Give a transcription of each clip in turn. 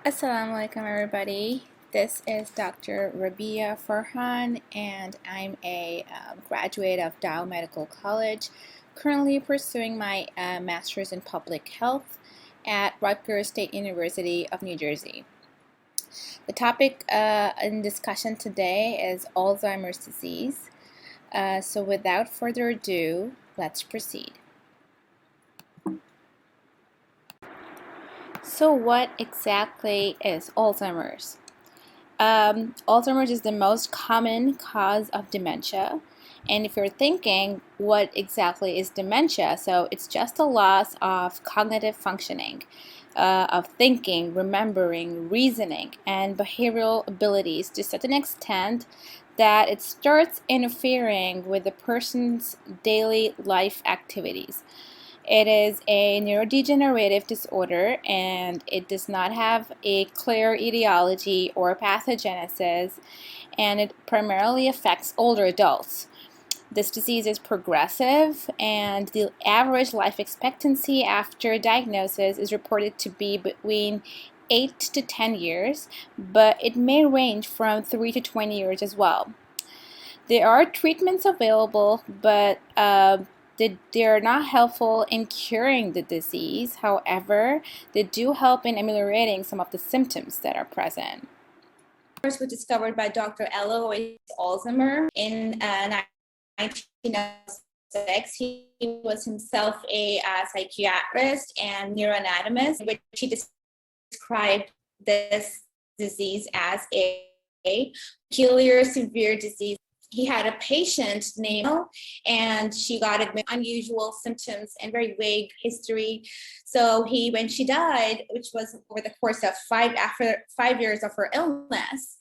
Assalamu alaikum everybody. This is Dr. Rabeea Farhan and I'm a graduate of Dow Medical College, currently pursuing my master's in public health at Rutgers State University of New Jersey. The topic in discussion today is Alzheimer's disease. So without further ado, let's proceed. So what exactly is Alzheimer's? Alzheimer's is the most common cause of dementia. And if you're thinking, what exactly is dementia? So it's just a loss of cognitive functioning, of thinking, remembering, reasoning, and behavioral abilities to such an extent that it starts interfering with the person's daily life activities. It is a neurodegenerative disorder and it does not have a clear etiology or pathogenesis, and it primarily affects older adults. This disease is progressive, and the average life expectancy after diagnosis is reported to be between 8 to 10 years, but it may range from 3 to 20 years as well. There are treatments available, but they are not helpful in curing the disease. However, they do help in ameliorating some of the symptoms that are present. First was discovered by Dr. Alois Alzheimer in 1906. He was himself a psychiatrist and neuroanatomist, in which he described this disease as a peculiar severe disease. He had a patient named and she got admitted with unusual symptoms and very vague history. So when she died, which was over the course of after 5 years of her illness,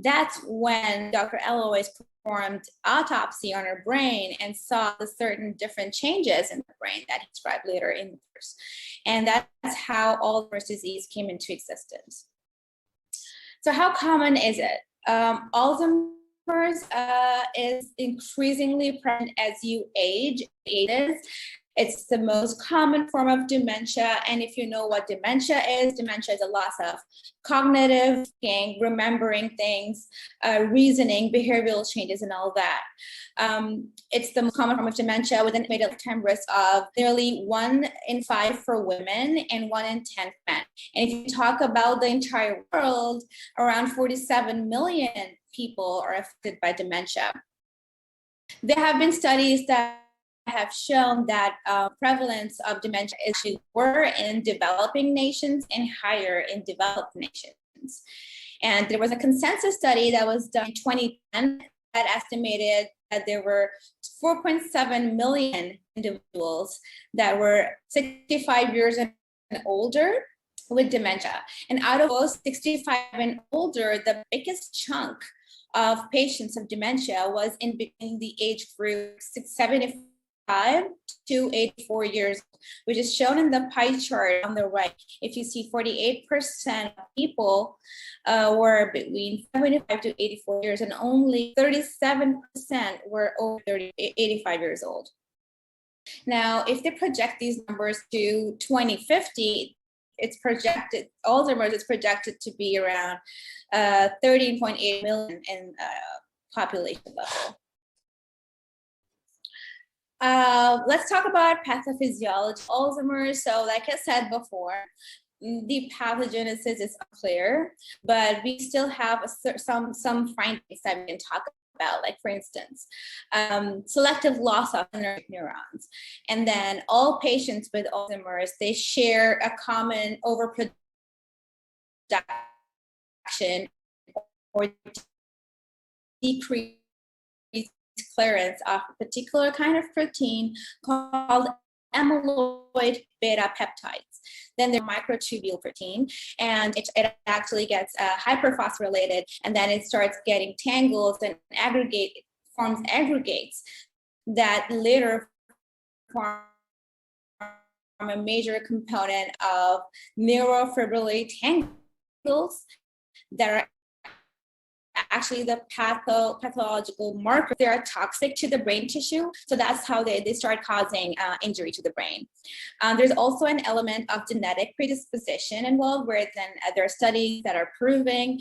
that's when Dr. Elois performed autopsy on her brain and saw the certain different changes in the brain that he described later in the course. And that's how Alzheimer's disease came into existence. So how common is it? Alzheimer's is increasingly present as you age. It's the most common form of dementia. And if you know what dementia is a loss of cognitive thinking, remembering things, reasoning, behavioral changes, and all that. It's the most common form of dementia with an estimated lifetime risk of nearly 1 in 5 for women and 1 in 10 for men. And if you talk about the entire world, around 47 million people are affected by dementia. There have been studies that have shown that prevalence of dementia is lower in developing nations and higher in developed nations. And there was a consensus study that was done in 2010 that estimated that there were 4.7 million individuals that were 65 years and older with dementia. And out of those 65 and older, the biggest chunk of patients of dementia was in between the age group 75 to 84 years, which is shown in the pie chart on the right. If you see 48% of people were between 75 to 84 years, and only 37% were over 85 years old. Now, if they project these numbers to 2050, Alzheimer's is projected to be around 13.8 million in population level. Let's talk about pathophysiology of Alzheimer's. So like I said before, the pathogenesis is unclear, but we still have some findings that we can talk about, like for instance, selective loss of neurons. And then all patients with Alzheimer's, they share a common overproduction or decreased clearance of a particular kind of protein called amyloid beta peptides. Then there's microtubule protein, and it actually gets hyperphosphorylated, and then it starts getting tangled and forms aggregates that later form a major component of neurofibrillary tangles that are actually the pathological markers, they are toxic to the brain tissue. So that's how they start causing injury to the brain. There's also an element of genetic predisposition involved, where then there are studies that are proving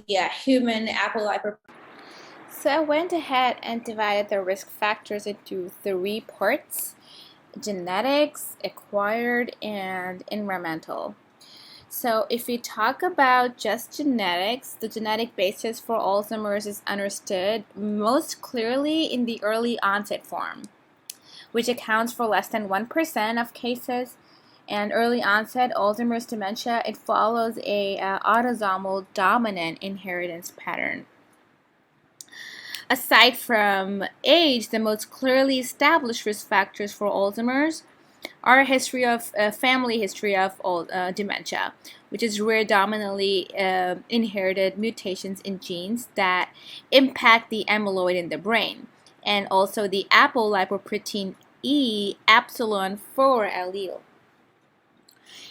the human apolipoprotein. So I went ahead and divided the risk factors into 3 parts: genetics, acquired, and environmental. So if we talk about just genetics, the genetic basis for Alzheimer's is understood most clearly in the early onset form, which accounts for less than 1% of cases. And early onset Alzheimer's dementia, it follows a autosomal dominant inheritance pattern. Aside from age, the most clearly established risk factors for Alzheimer's are a family history of dementia, which is rare, dominantly inherited mutations in genes that impact the amyloid in the brain, and also the apolipoprotein E epsilon 4 allele.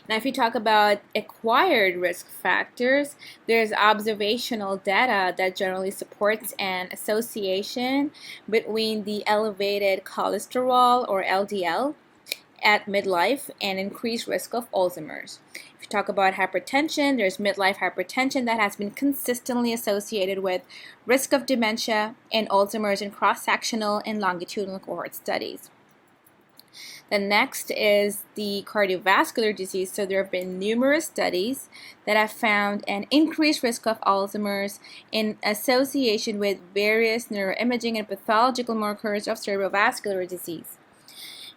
Now, if you talk about acquired risk factors, there's observational data that generally supports an association between the elevated cholesterol, or LDL, at midlife and increased risk of Alzheimer's. If you talk about hypertension, there's midlife hypertension that has been consistently associated with risk of dementia and Alzheimer's in cross-sectional and longitudinal cohort studies. The next is the cardiovascular disease. So there have been numerous studies that have found an increased risk of Alzheimer's in association with various neuroimaging and pathological markers of cerebrovascular disease.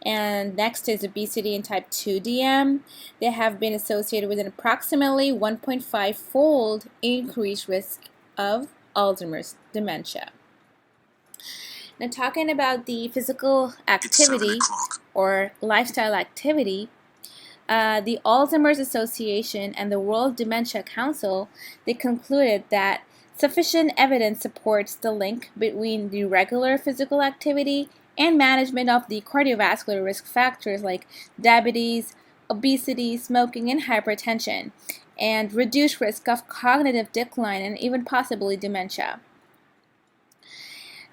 And next is obesity and type 2 DM. They have been associated with an approximately 1.5-fold increased risk of Alzheimer's dementia. Now, talking about the physical activity or lifestyle activity, the Alzheimer's Association and the World Dementia Council, they concluded that sufficient evidence supports the link between the regular physical activity and management of the cardiovascular risk factors like diabetes, obesity, smoking, and hypertension, and reduced risk of cognitive decline and even possibly dementia.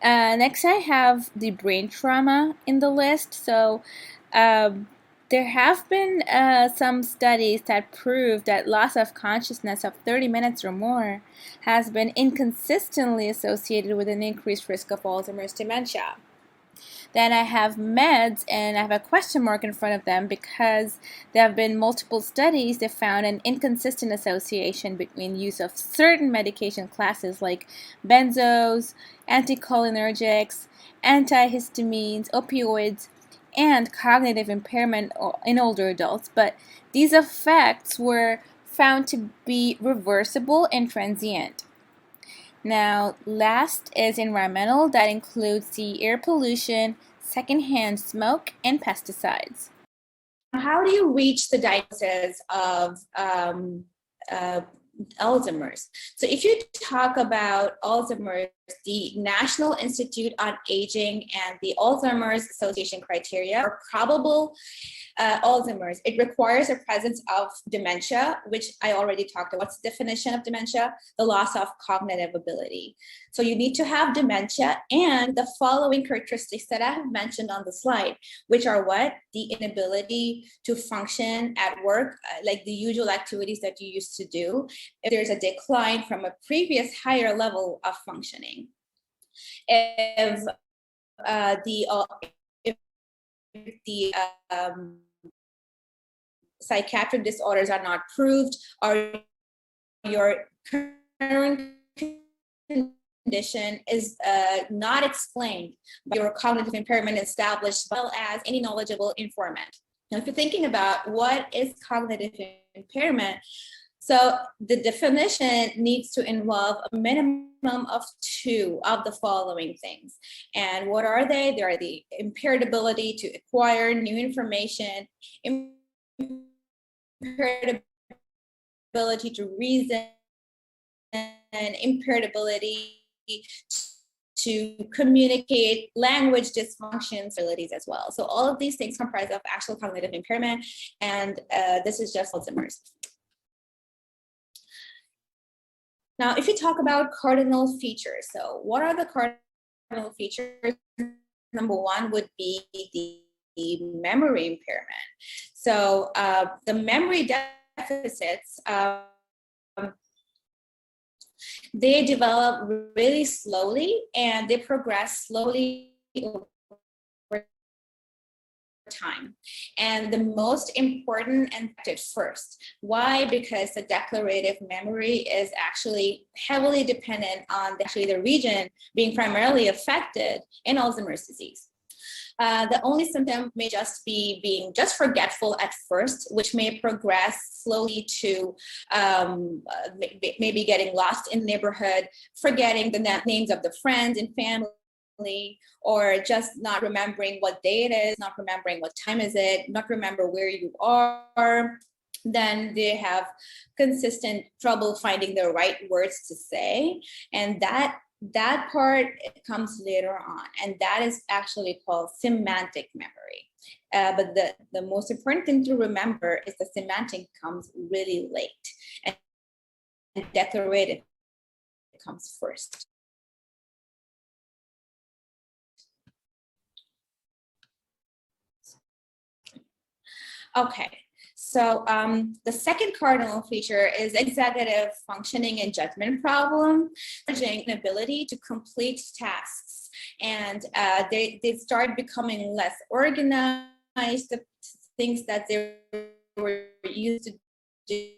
Next, I have the brain trauma in the list. So there have been some studies that prove that loss of consciousness of 30 minutes or more has been inconsistently associated with an increased risk of Alzheimer's dementia. Then I have meds, and I have a question mark in front of them because there have been multiple studies that found an inconsistent association between use of certain medication classes like benzos, anticholinergics, antihistamines, opioids, and cognitive impairment in older adults. But these effects were found to be reversible and transient. Now, last is environmental. That includes the air pollution, secondhand smoke, and pesticides. How do you reach the diagnosis of Alzheimer's? So if you talk about Alzheimer's, the National Institute on Aging and the Alzheimer's Association criteria are probable Alzheimer's. It requires a presence of dementia, which I already talked about. What's the definition of dementia? The loss of cognitive ability. So you need to have dementia and the following characteristics that I have mentioned on the slide, which are what? The inability to function at work, like the usual activities that you used to do. If there's a decline from a previous higher level of functioning. If the psychiatric disorders are not proved, or your current condition is not explained by your cognitive impairment established, as well as any knowledgeable informant. Now, if you're thinking about what is cognitive impairment, so the definition needs to involve a minimum of 2 of the following things. And what are they? They are the impaired ability to acquire new information, impaired ability to reason, and impaired ability to communicate, language dysfunctions, abilities as well. So all of these things comprise of actual cognitive impairment, and this is just Alzheimer's. Now, if you talk about cardinal features, so what are the cardinal features? Number one would be the memory impairment. So the memory deficits, they develop really slowly and they progress slowly over time. And the most important and first. Why? Because the declarative memory is actually heavily dependent on the region being primarily affected in Alzheimer's disease. The only symptom may just be being just forgetful at first, which may progress slowly to maybe getting lost in the neighborhood, forgetting the names of the friends and family, or just not remembering what day it is, not remembering what time is it, not remember where you are. Then they have consistent trouble finding the right words to say. And that part comes later on, and that is actually called semantic memory. But the most important thing to remember is the semantic comes really late, and declarative comes first. Okay. So the second cardinal feature is executive functioning and judgment problem, inability to complete tasks. And they start becoming less organized, the things that they were used to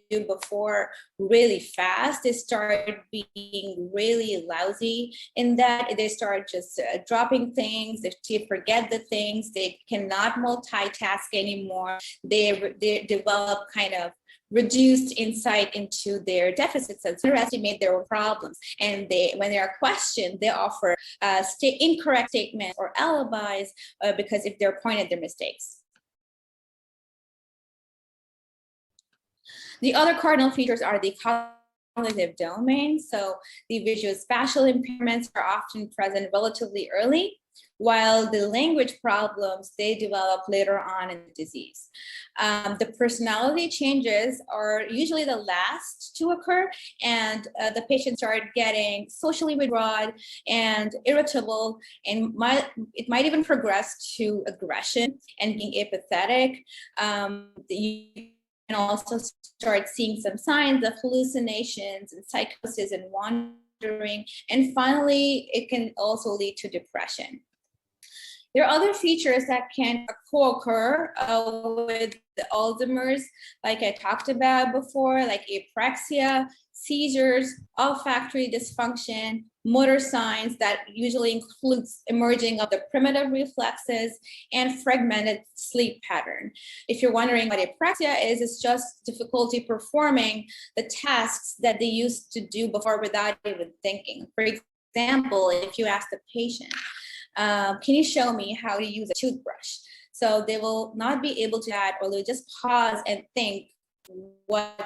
do before really fast. They start being really lousy in that. They start just dropping things. They forget the things. They cannot multitask anymore. They develop kind of reduced insight into their deficits and underestimate their own problems. And when they are questioned, they offer incorrect statements or alibis because if they're pointed at their mistakes. The other cardinal features are the cognitive domain. So the visuospatial impairments are often present relatively early, while the language problems, they develop later on in the disease. The personality changes are usually the last to occur, and the patients start getting socially withdrawn and irritable, and it might even progress to aggression and being apathetic. You can also start seeing some signs of hallucinations and psychosis and wandering. And finally, it can also lead to depression. There are other features that can co-occur with the Alzheimer's, like I talked about before, like apraxia, seizures, olfactory dysfunction, motor signs that usually includes emerging of the primitive reflexes, and fragmented sleep pattern. If you're wondering what apraxia is, it's just difficulty performing the tasks that they used to do before without even thinking. For example, if you ask the patient, can you show me how to use a toothbrush? So they will not be able to that, or they'll just pause and think what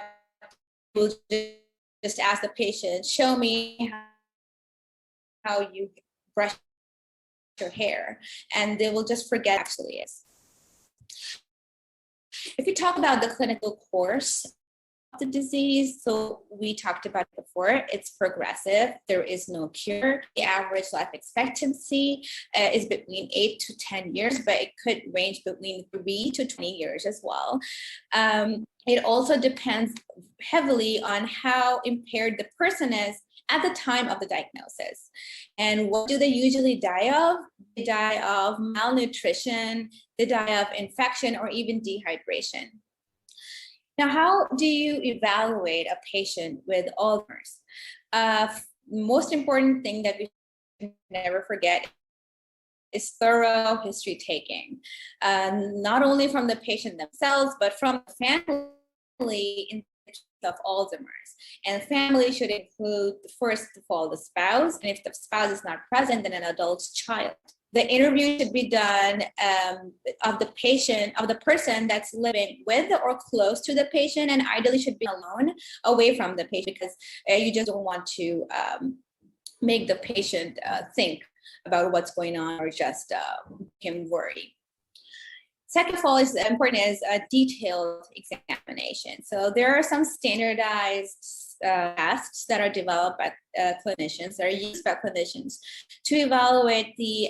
will just ask the patient, show me how you brush your hair, and they will just forget actually is. If you talk about the clinical course of the disease, so we talked about it before, it's progressive, there is no cure. The average life expectancy is between 8 to 10 years, but it could range between 3 to 20 years as well. It also depends heavily on how impaired the person is at the time of the diagnosis. And what do they usually die of? They die of malnutrition, they die of infection, or even dehydration. Now, how do you evaluate a patient with Alzheimer's? Most important thing that we should never forget is thorough history taking, not only from the patient themselves, but from the family in of Alzheimer's. And family should include, first of all, the spouse, and if the spouse is not present, then an adult child. The interview should be done of the patient, of the person that's living with or close to the patient, and ideally should be alone, away from the patient, because you just don't want to make the patient think about what's going on or just him worry. Second of all, is important is a detailed examination. So there are some standardized tests that are developed by clinicians, that are used by clinicians to evaluate the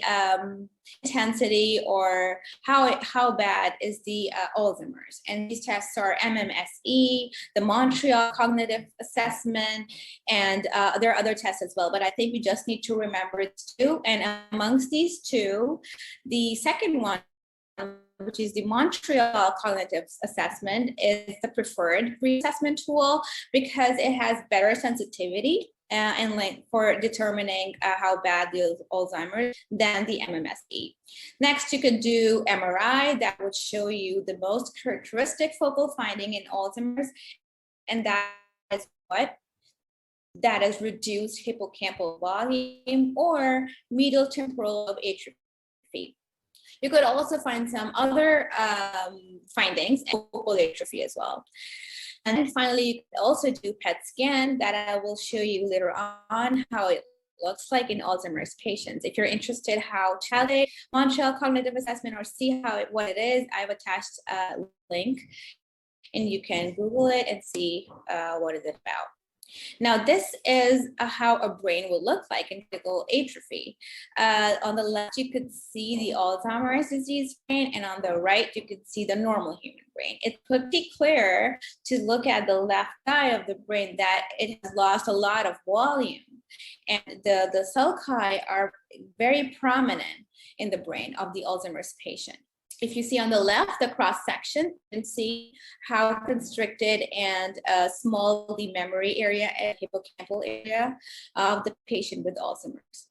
intensity or how bad is the Alzheimer's. And these tests are MMSE, the Montreal Cognitive Assessment, and there are other tests as well, but I think we just need to remember two. And amongst these two, the second one, which is the Montreal Cognitive Assessment, is the preferred assessment tool because it has better sensitivity and length for determining how bad the Alzheimer's than the MMSE. Next, you could do MRI that would show you the most characteristic focal finding in Alzheimer's, and that is what? That is reduced hippocampal volume or medial temporal lobe atrophy. You could also find some other findings in focal atrophy as well. And then finally, you could also do PET scan that I will show you later on how it looks like in Alzheimer's patients. If you're interested how to calculate Montreal Cognitive Assessment or see what it is, I've attached a link and you can Google it and see what is it about. Now, this is how a brain will look like in focal atrophy. On the left, you could see the Alzheimer's disease brain, and on the right, you could see the normal human brain. It's pretty clear to look at the left side of the brain that it has lost a lot of volume, and the sulci are very prominent in the brain of the Alzheimer's patient. If you see on the left, the cross section, you can see how constricted and small the memory area and hippocampal area of the patient with Alzheimer's.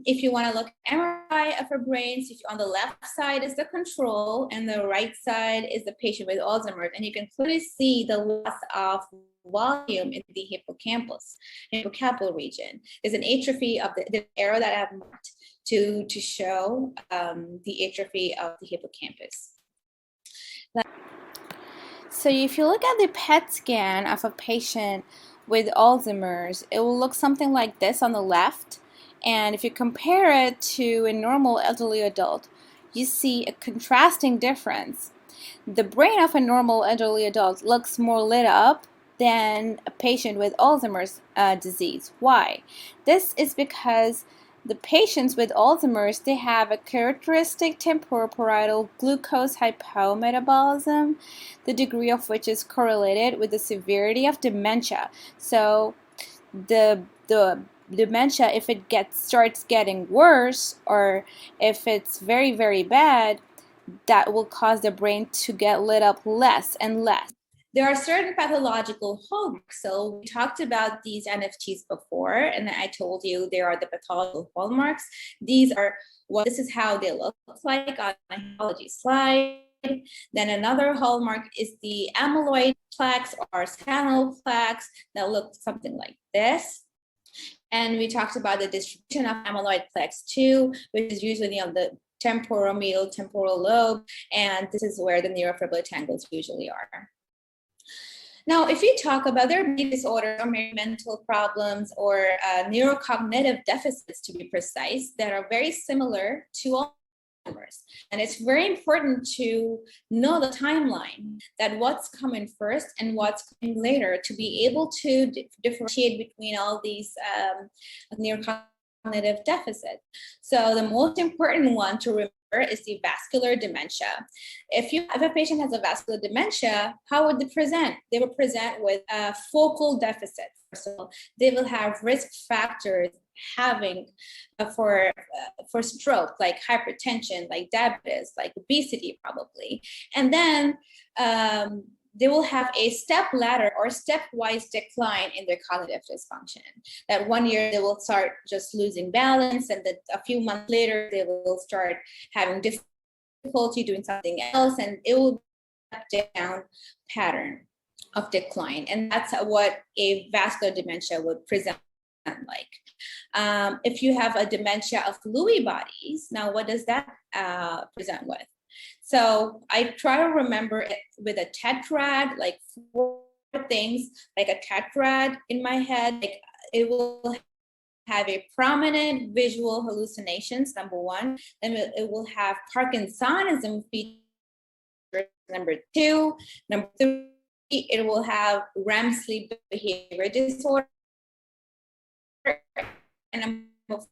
If you want to look at MRI of a brain, so on the left side is the control and the right side is the patient with Alzheimer's, and you can clearly see the loss of volume in the hippocampal region. There's an atrophy of the arrow that I have marked to show the atrophy of the hippocampus. So if you look at the PET scan of a patient with Alzheimer's, it will look something like this on the left. And if you compare it to a normal elderly adult, you see a contrasting difference. The brain of a normal elderly adult looks more lit up than a patient with Alzheimer's disease. Why? This is because the patients with Alzheimer's, they have a characteristic temporoparietal glucose hypometabolism, the degree of which is correlated with the severity of dementia. So the dementia, if it starts getting worse, or if it's very, very bad, that will cause the brain to get lit up less and less. There are certain pathological hallmarks. So we talked about these NFTs before, and I told you there are the pathological hallmarks. This is how they look like on my pathology slide. Then another hallmark is the amyloid plaques or senile plaques that look something like this. And we talked about the distribution of amyloid plaques too, which is usually on the medial temporal lobe, and this is where the neurofibrillary tangles usually are. Now, if you talk about their disorders or mental problems or neurocognitive deficits, to be precise, that are very similar to Alzheimer's. And it's very important to know the timeline, that what's coming first and what's coming later, to be able to differentiate between all these neurocognitive deficits. So the most important one to remember is the vascular dementia. If a patient has a vascular dementia, how would they present? They will present with focal deficits. So they will have risk factors having for stroke, like hypertension, like diabetes, like obesity probably. And then they will have a step ladder or stepwise decline in their cognitive dysfunction. That 1 year they will start just losing balance, and that a few months later they will start having difficulty doing something else, and it will be a down pattern of decline. And that's what a vascular dementia would present like. If you have a dementia of Lewy bodies, now what does that present with? So I try to remember it with a tetrad, like 4 things, like a tetrad in my head. Like it will have a prominent visual hallucinations, number 1. Then it will have Parkinsonism features, number 2. Number 3 it will have REM sleep behavior disorder, and number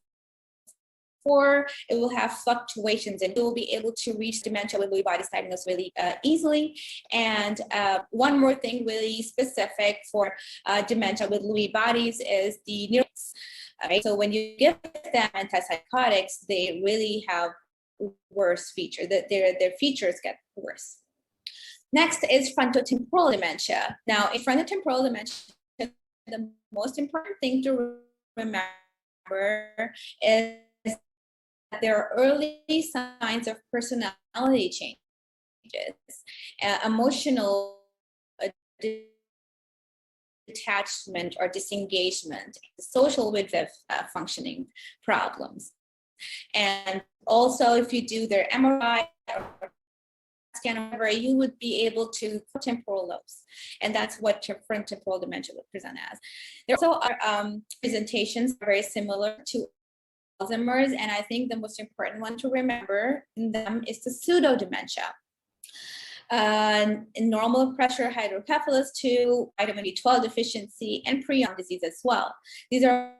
4, it will have fluctuations, and it will be able to reach dementia with Lewy bodies diagnosis really easily. And one more thing really specific for dementia with Lewy bodies is the neurons. Right? So when you give them antipsychotics, they really have worse features. Their features get worse. Next is frontotemporal dementia. Now, in frontotemporal dementia, the most important thing to remember is there are early signs of personality changes, emotional detachment or disengagement, social withdrawal functioning problems. And also, if you do their MRI or scan, you would be able to temporal lobes, and that's what frontotemporal dementia would present as. There also are presentations very similar to Alzheimer's, and I think the most important one to remember in them is the pseudo dementia. Normal pressure, hydrocephalus 2, vitamin B12 deficiency, and prion disease as well. These are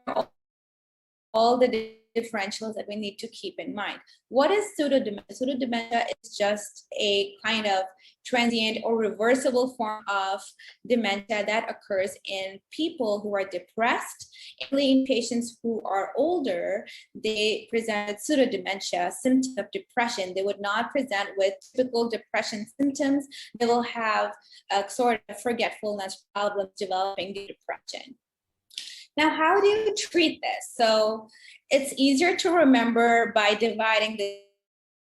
all the differentials that we need to keep in mind. What is pseudodementia? Pseudodementia is just a kind of transient or reversible form of dementia that occurs in people who are depressed. In patients who are older, they present pseudodementia, symptoms of depression. They would not present with typical depression symptoms. They will have a sort of forgetfulness problems developing the depression. Now, how do you treat this? So it's easier to remember by dividing the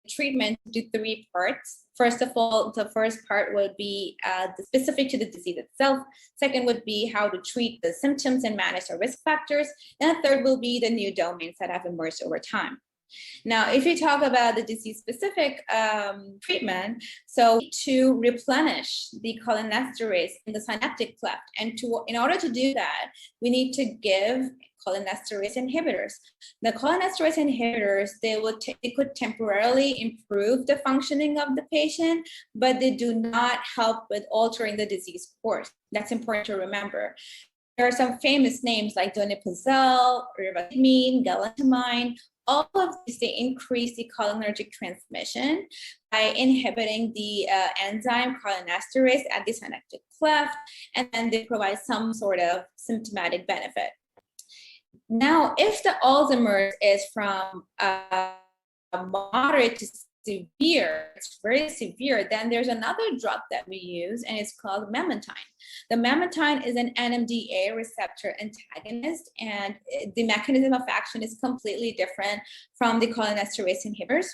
treatment into 3 parts. First of all, the first part would be specific to the disease itself. Second would be how to treat the symptoms and manage the risk factors. And the third will be the new domains that have emerged over time. Now, if you talk about the disease-specific treatment, so to replenish the cholinesterase in the synaptic cleft, and in order to do that, we need to give cholinesterase inhibitors. The cholinesterase inhibitors, they could temporarily improve the functioning of the patient, but they do not help with altering the disease course. That's important to remember. There are some famous names like donepezil, rivastigmine, galantamine. All of these, they increase the cholinergic transmission by inhibiting the enzyme cholinesterase at the synaptic cleft, and then they provide some sort of symptomatic benefit. Now, if the Alzheimer's is from moderate to severe, it's very severe, then there's another drug that we use, and it's called memantine. The memantine is an NMDA receptor antagonist, and the mechanism of action is completely different from the cholinesterase inhibitors.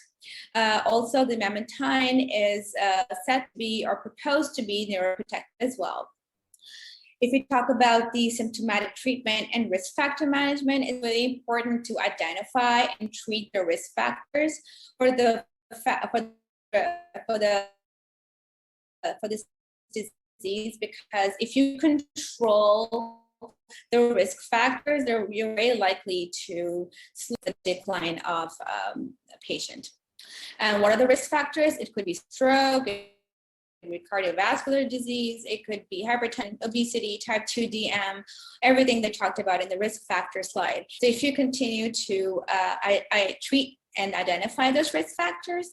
Also, the memantine is said to be or proposed to be neuroprotective as well. If we talk about the symptomatic treatment and risk factor management, it's really important to identify and treat the risk factors for this disease, because if you control the risk factors, you're very likely to slow the decline of a patient. And what are the risk factors? It could be stroke, with cardiovascular disease, it could be hypertension, obesity, type 2 DM, everything they talked about in the risk factor slide. So if you continue to I treat and identify those risk factors,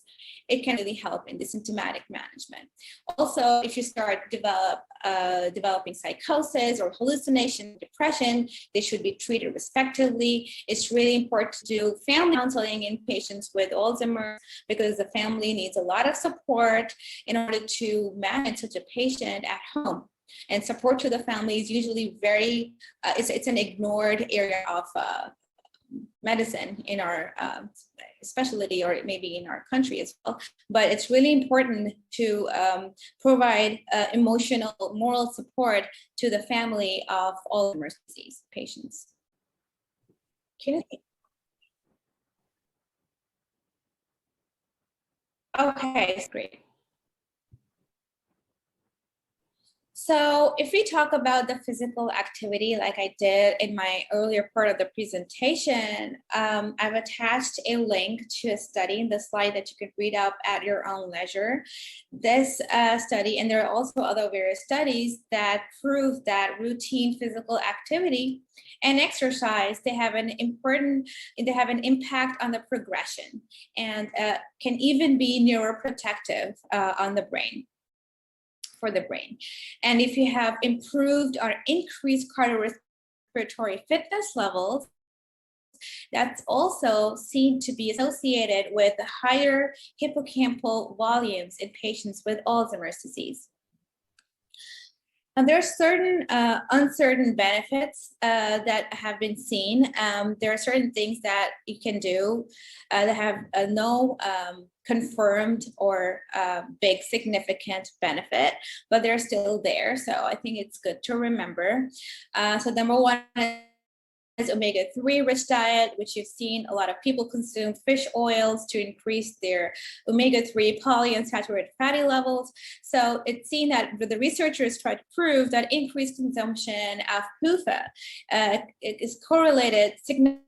it can really help in the symptomatic management. Also, if you start developing psychosis or hallucination, depression, they should be treated respectively. It's really important to do family counseling in patients with Alzheimer's, because the family needs a lot of support in order to manage such a patient at home. And support to the family is usually very, it's an ignored area of medicine in our specialty, or maybe in our country as well. But it's really important to provide emotional, moral support to the family of Alzheimer's disease patients. Okay, great. So if we talk about the physical activity, like I did in my earlier part of the presentation, I've attached a link to a study in the slide that you can read up at your own leisure. This study, and there are also other various studies that prove that routine physical activity and exercise, they have an impact on the progression and can even be neuroprotective on the brain. For the brain. And if you have improved or increased cardiorespiratory fitness levels, that's also seen to be associated with higher hippocampal volumes in patients with Alzheimer's disease. And there are certain uncertain benefits that have been seen. There are certain things that you can do that have no confirmed or big significant benefit, but they're still there. So I think it's good to remember. So number one is omega-3 rich diet, which you've seen a lot of people consume fish oils to increase their omega-3 polyunsaturated fatty levels. So it's seen that the researchers tried to prove that increased consumption of PUFA is correlated significantly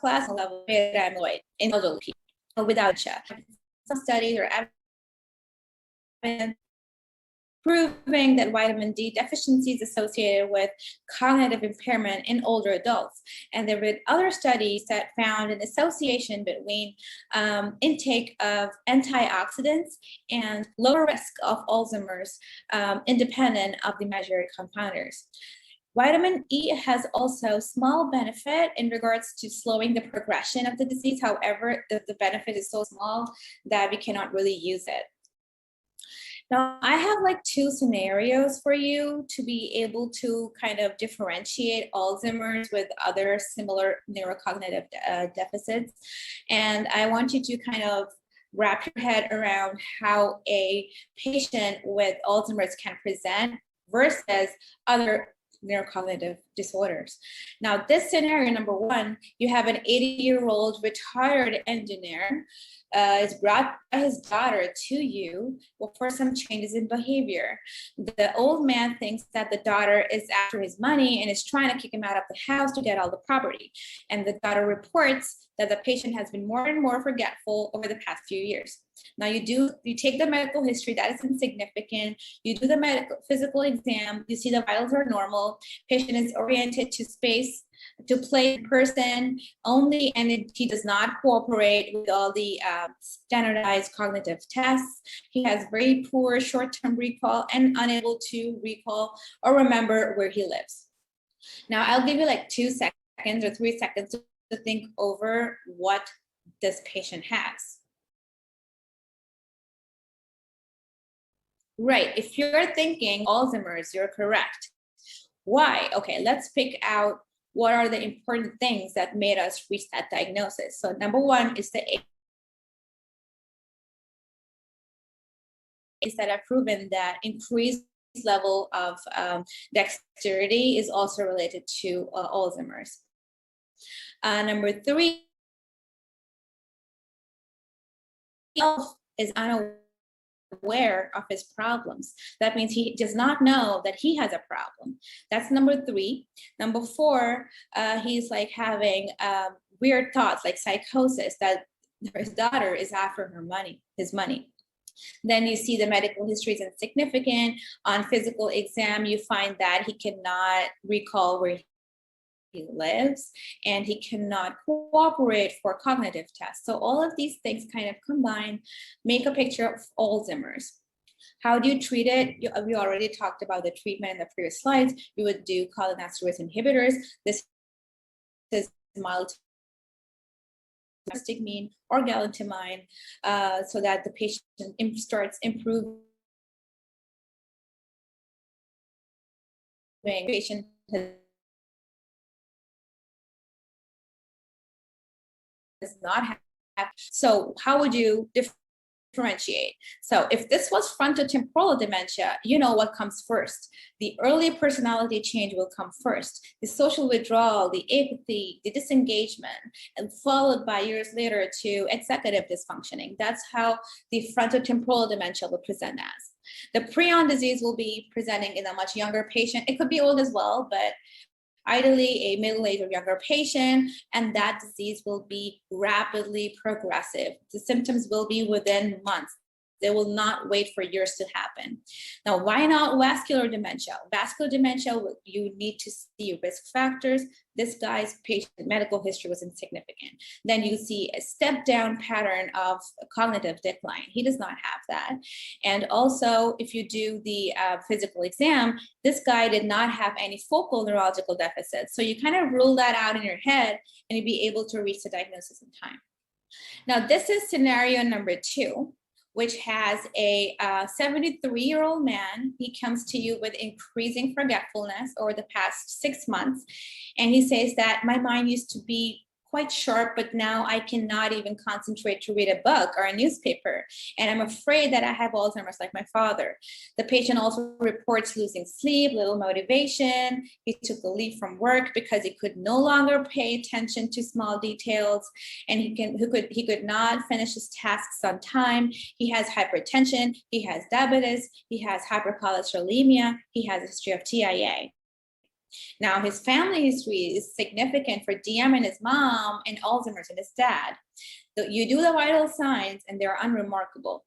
class level beta amyloid in elderly people without CHA. Some studies are evidence proving that vitamin D deficiency is associated with cognitive impairment in older adults. And there were other studies that found an association between intake of antioxidants and lower risk of Alzheimer's, independent of the measured confounders. Vitamin E has also small benefit in regards to slowing the progression of the disease. However, the benefit is so small that we cannot really use it. Now, I have like two scenarios for you to be able to kind of differentiate Alzheimer's with other similar neurocognitive deficits. And I want you to kind of wrap your head around how a patient with Alzheimer's can present versus other neurocognitive disorders. Now, this scenario, number one, you have an 80-year-old retired engineer is brought by his daughter to you for some changes in behavior. The old man thinks that the daughter is after his money and is trying to kick him out of the house to get all the property. And the daughter reports that the patient has been more and more forgetful over the past few years. Now you take the medical history, that is insignificant. You do the physical exam, you see the vitals are normal, patient is oriented to space, to play in person only, and he does not cooperate with all the standardized cognitive tests. He has very poor short-term recall and unable to recall or remember where he lives. Now I'll give you like 2 seconds or 3 seconds to think over what this patient has. Right, if you're thinking Alzheimer's, you're correct. Why? Okay, let's pick out what are the important things that made us reach that diagnosis. So number one is the age that have proven that increased level of dexterity is also related to Alzheimer's. Number three is unaware of his problems. That means he does not know that he has a problem. That's number three. Number four, he's like having weird thoughts like psychosis that his daughter is after her money, his money. Then you see the medical history is insignificant. On physical exam, you find that he cannot recall where he lives, and he cannot cooperate for cognitive tests. So all of these things kind of combine, make a picture of Alzheimer's. How do you treat it? We already talked about the treatment in the previous slides. You would do cholinesterase inhibitors. This is mild mean or galantamine, so that the patient starts improving. Patient does not have. So how would you differentiate. So if this was frontotemporal dementia, you know what comes first. The early personality change will come first. The social withdrawal, the apathy, the disengagement, and followed by years later to executive dysfunctioning. That's how the frontotemporal dementia will present as. The prion disease will be presenting in a much younger patient. It could be old as well, but ideally a middle-aged or younger patient, and that disease will be rapidly progressive. The symptoms will be within months. They will not wait for years to happen. Now, why not vascular dementia? Vascular dementia, you need to see risk factors. This guy's patient medical history was insignificant. Then you see a step down pattern of cognitive decline. He does not have that. And also, if you do the physical exam, this guy did not have any focal neurological deficits. So you kind of rule that out in your head and you'll be able to reach the diagnosis in time. Now, this is scenario number 2, which has a 73-year-old man. He comes to you with increasing forgetfulness over the past 6 months. And he says that my mind used to be quite sharp, but now I cannot even concentrate to read a book or a newspaper. And I'm afraid that I have Alzheimer's like my father. The patient also reports losing sleep, little motivation. He took a leave from work because he could no longer pay attention to small details, and he could not finish his tasks on time. He has hypertension, he has diabetes, he has hypercholesterolemia, he has a history of TIA. Now, his family history is significant for DM in his mom and Alzheimer's in his dad. You do the vital signs and they're unremarkable.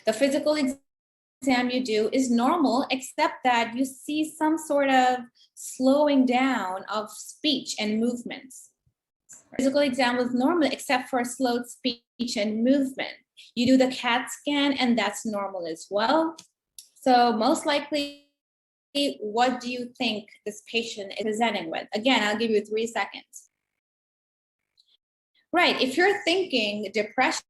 The physical exam you do is normal, except that you see some sort of slowing down of speech and movements. Physical exam was normal, except for slowed speech and movement. You do the CAT scan and that's normal as well. So most likely, what do you think this patient is presenting with? Again, I'll give you 3 seconds. Right, if you're thinking depression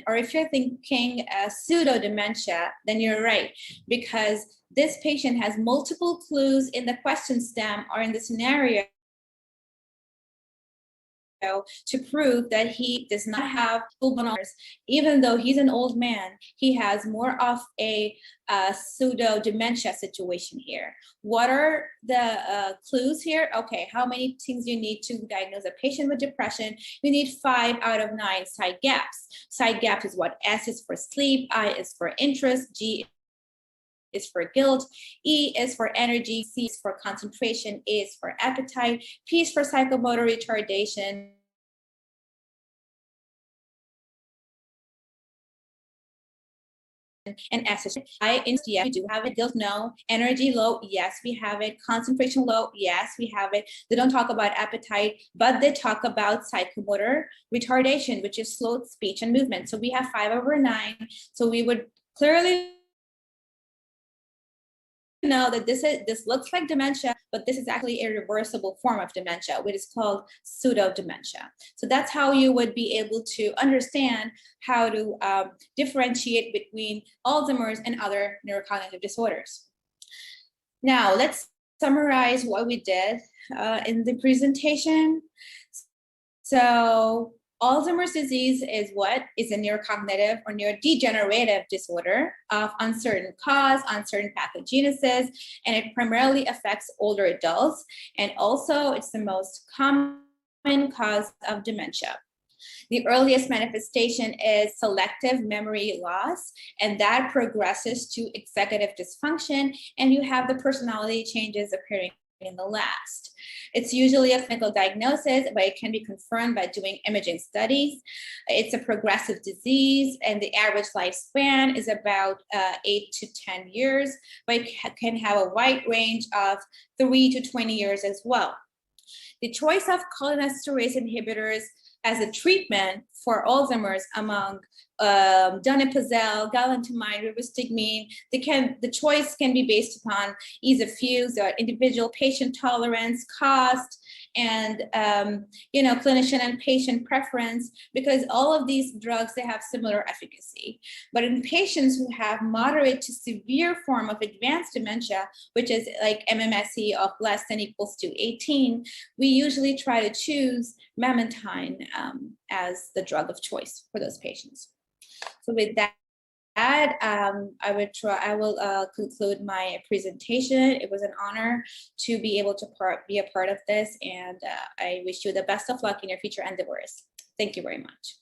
or if you're thinking pseudo dementia, then you're right, because this patient has multiple clues in the question stem or in the scenario to prove that he does not have full-blown Alzheimer's. Even though he's an old man, he has more of a pseudo dementia situation here. What are the clues here? Okay, how many things you need to diagnose a patient with depression? You need 5 out of 9 side gaps. Side gaps is what? S is for sleep, I is for interest, G is for guilt, E is for energy, C is for concentration, A is for appetite, P is for psychomotor retardation, and S is I. Yes, we do have it. Guilt, no. Energy, low. Yes, we have it. Concentration, low. Yes, we have it. They don't talk about appetite, but they talk about psychomotor retardation, which is slowed speech and movement. So we have 5 over 9. So we would clearly know that this looks like dementia, but this is actually a reversible form of dementia, which is called pseudo dementia. So that's how you would be able to understand how to differentiate between Alzheimer's and other neurocognitive disorders. Now let's summarize what we did in the presentation. So Alzheimer's disease is what? Is a neurocognitive or neurodegenerative disorder of uncertain cause, uncertain pathogenesis, and it primarily affects older adults. And also it's the most common cause of dementia. The earliest manifestation is selective memory loss, and that progresses to executive dysfunction, and you have the personality changes appearing in the last. It's usually a clinical diagnosis, but it can be confirmed by doing imaging studies. It's a progressive disease, and the average lifespan is about 8 to 10 years, but it can have a wide range of 3 to 20 years as well. The choice of cholinesterase inhibitors as a treatment for Alzheimer's among donepezil, galantamine, rivastigmine, the choice can be based upon ease of use, or individual patient tolerance, cost, and clinician and patient preference, because all of these drugs, they have similar efficacy. But in patients who have moderate to severe form of advanced dementia, which is like MMSE of less than equals to 18, we usually try to choose memantine as the drug of choice for those patients. So with that, I will conclude my presentation. It was an honor to be able to be a part of this, and I wish you the best of luck in your future endeavors. Thank you very much.